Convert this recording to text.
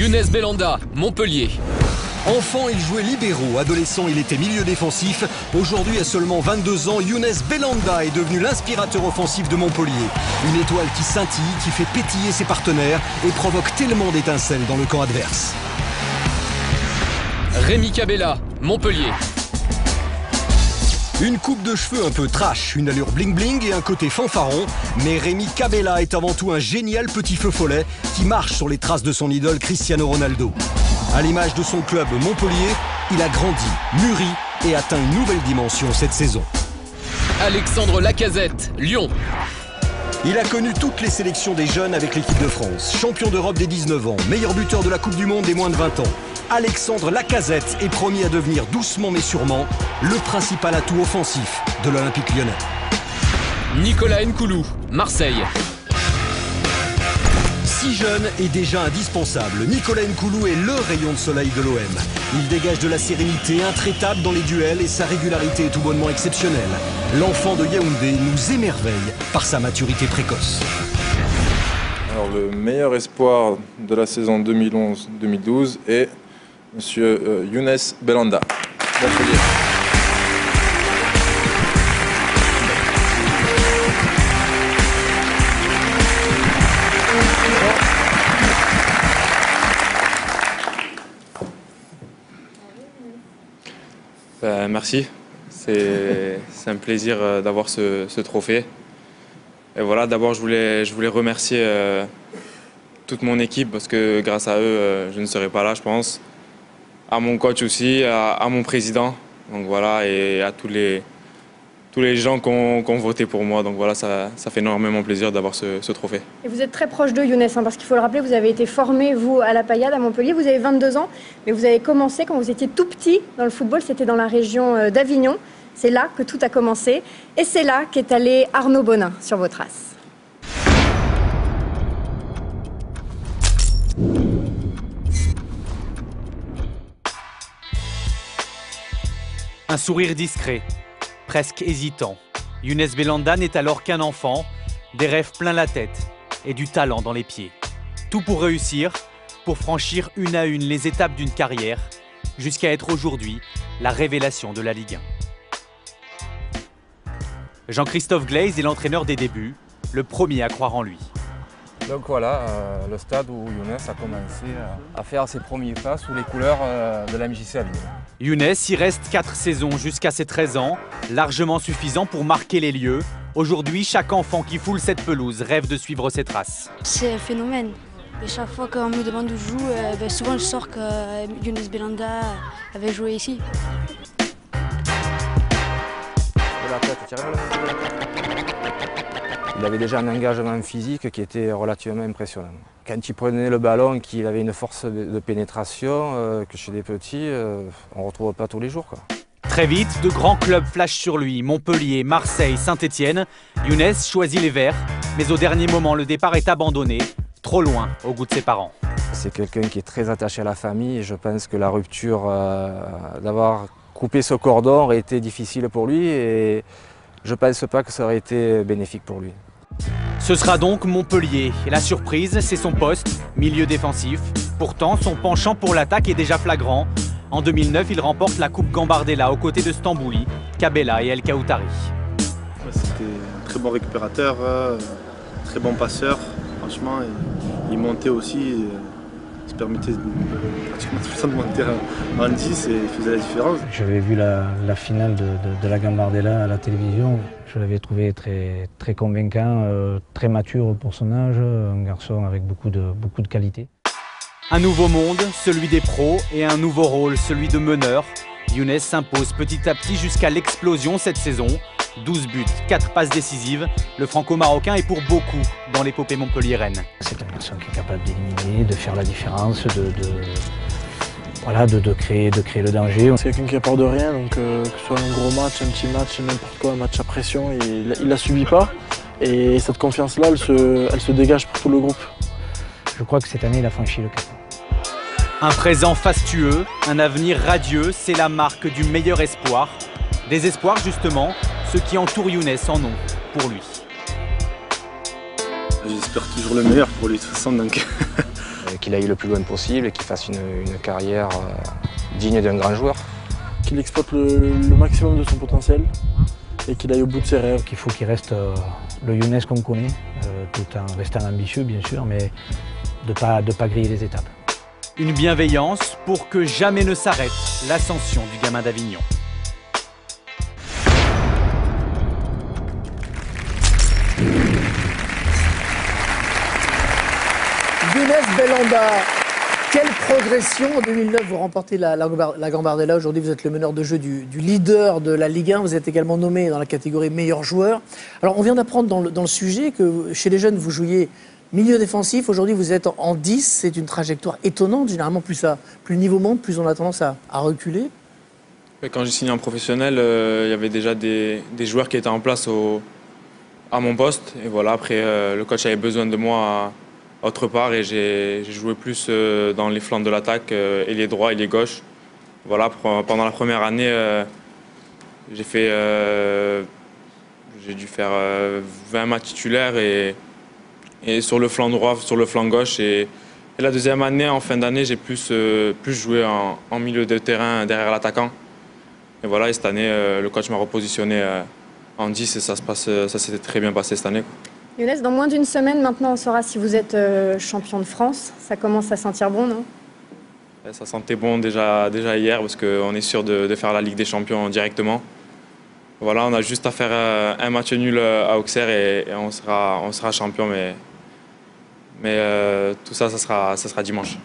Younes Belhanda, Montpellier. Enfant, il jouait libéraux. Adolescent, il était milieu défensif. Aujourd'hui, à seulement 22 ans, Younes Belhanda est devenu l'inspirateur offensif de Montpellier. Une étoile qui scintille, qui fait pétiller ses partenaires et provoque tellement d'étincelles dans le camp adverse. Rémi Cabella, Montpellier. Une coupe de cheveux un peu trash, une allure bling-bling et un côté fanfaron. Mais Rémi Cabella est avant tout un génial petit feu follet qui marche sur les traces de son idole Cristiano Ronaldo. À l'image de son club Montpellier, il a grandi, mûri et atteint une nouvelle dimension cette saison. Alexandre Lacazette, Lyon. Il a connu toutes les sélections des jeunes avec l'équipe de France. Champion d'Europe des 19 ans, meilleur buteur de la Coupe du Monde des moins de 20 ans. Alexandre Lacazette est promis à devenir doucement mais sûrement le principal atout offensif de l'Olympique lyonnais. Nicolas Nkoulou, Marseille. Si jeune et déjà indispensable, Nicolas Nkoulou est le rayon de soleil de l'OM. Il dégage de la sérénité intraitable dans les duels et sa régularité est tout bonnement exceptionnelle. L'enfant de Yaoundé nous émerveille par sa maturité précoce. Alors, le meilleur espoir de la saison 2011-2012 est Monsieur Younes Belhanda, Montpellier. Merci, c'est un plaisir d'avoir ce trophée. Et voilà, d'abord je voulais remercier toute mon équipe parce que grâce à eux, je ne serais pas là, je pense. À mon coach aussi, à mon président, donc voilà, et à tous les gens qui ont voté pour moi. Donc voilà, ça fait énormément plaisir d'avoir ce trophée. Et vous êtes très proche de Younes, parce qu'il faut le rappeler, vous avez été formé, vous, à la Payade, à Montpellier. Vous avez 22 ans, mais vous avez commencé quand vous étiez tout petit dans le football. C'était dans la région d'Avignon. C'est là que tout a commencé. Et c'est là qu'est allé Arnaud Bonin sur vos traces. Un sourire discret, presque hésitant. Younes Belhanda n'est alors qu'un enfant, des rêves plein la tête et du talent dans les pieds. Tout pour réussir, pour franchir une à une les étapes d'une carrière, jusqu'à être aujourd'hui la révélation de la Ligue 1. Jean-Christophe Glaise est l'entraîneur des débuts, le premier à croire en lui. Donc voilà, le stade où Younes a commencé à faire ses premiers pas sous les couleurs de la MJC Avignon. Younes y reste 4 saisons jusqu'à ses 13 ans, largement suffisant pour marquer les lieux. Aujourd'hui, chaque enfant qui foule cette pelouse rêve de suivre ses traces. C'est un phénomène. Et chaque fois qu'on me demande où je joue, souvent je sors que Younes Belhanda avait joué ici. Il avait déjà un engagement physique qui était relativement impressionnant. Quand il prenait le ballon, qu'il avait une force de pénétration que chez des petits, on ne retrouve pas tous les jours, quoi. Très vite, de grands clubs flashent sur lui. Montpellier, Marseille, Saint-Etienne. Younes choisit les Verts, mais au dernier moment, le départ est abandonné, trop loin au goût de ses parents. C'est quelqu'un qui est très attaché à la famille et je pense que la rupture d'avoir coupé ce cordon aurait été difficile pour lui et je ne pense pas que ça aurait été bénéfique pour lui. Ce sera donc Montpellier. Et la surprise, c'est son poste, milieu défensif. Pourtant, son penchant pour l'attaque est déjà flagrant. En 2009, il remporte la Coupe Gambardella aux côtés de Stambouli, Cabella et El Khaoutari. C'était un très bon récupérateur, très bon passeur, franchement. Il montait aussi, il se permettait pratiquement de monter en 10 et il faisait la différence. J'avais vu la finale de la Gambardella à la télévision. Je l'avais trouvé très convaincant, très mature pour son âge, un garçon avec beaucoup de qualité. Un nouveau monde, celui des pros, et un nouveau rôle, celui de meneur. Younes s'impose petit à petit jusqu'à l'explosion cette saison. 12 buts, 4 passes décisives. Le franco-marocain est pour beaucoup dans l'épopée montpelliéraine. C'est un garçon qui est capable d'éliminer, de faire la différence, de créer le danger. C'est quelqu'un qui a peur de rien, donc que ce soit un gros match, un petit match, n'importe quoi, un match à pression, il la subit pas. Et cette confiance-là, elle se dégage pour tout le groupe. Je crois que cette année, il a franchi le cap. Un présent fastueux, un avenir radieux, c'est la marque du meilleur espoir. Des espoirs justement, ceux qui entourent Younes en ont pour lui. J'espère toujours le meilleur pour lui de toute façon. Donc. qu'il aille le plus loin possible et qu'il fasse une carrière digne d'un grand joueur. Qu'il exploite le maximum de son potentiel et qu'il aille au bout de ses rêves. Il faut qu'il reste le Younes qu'on connaît, tout en restant ambitieux bien sûr, mais de pas griller les étapes. Une bienveillance pour que jamais ne s'arrête l'ascension du gamin d'Avignon. Younes Belhanda, quelle progression. En 2009, vous remportez la Gambardella. Aujourd'hui, vous êtes le meneur de jeu du leader de la Ligue 1. Vous êtes également nommé dans la catégorie meilleur joueur. Alors, on vient d'apprendre dans le sujet que chez les jeunes, vous jouiez milieu défensif. Aujourd'hui, vous êtes en 10. C'est une trajectoire étonnante. Généralement, plus le niveau monte, plus on a tendance à reculer. Quand j'ai signé en professionnel, il y avait déjà des joueurs qui étaient en place à mon poste. Et voilà, après, le coach avait besoin de moi autre part et j'ai joué plus dans les flancs de l'attaque, et les droits et les gauches. Voilà, pendant la première année, j'ai dû faire 20 matchs titulaires et sur le flanc droit, sur le flanc gauche. Et la deuxième année, en fin d'année, j'ai plus joué en milieu de terrain derrière l'attaquant. Et voilà, et cette année, le coach m'a repositionné en 10 et ça s'était très bien passé cette année, quoi. Younes, dans moins d'une semaine, maintenant, on saura si vous êtes champion de France. Ça commence à sentir bon, non? Ça sentait bon déjà hier parce qu'on est sûr de faire la Ligue des Champions directement. Voilà, on a juste à faire un match nul à Auxerre et on sera champion. Mais tout ça, ça sera dimanche.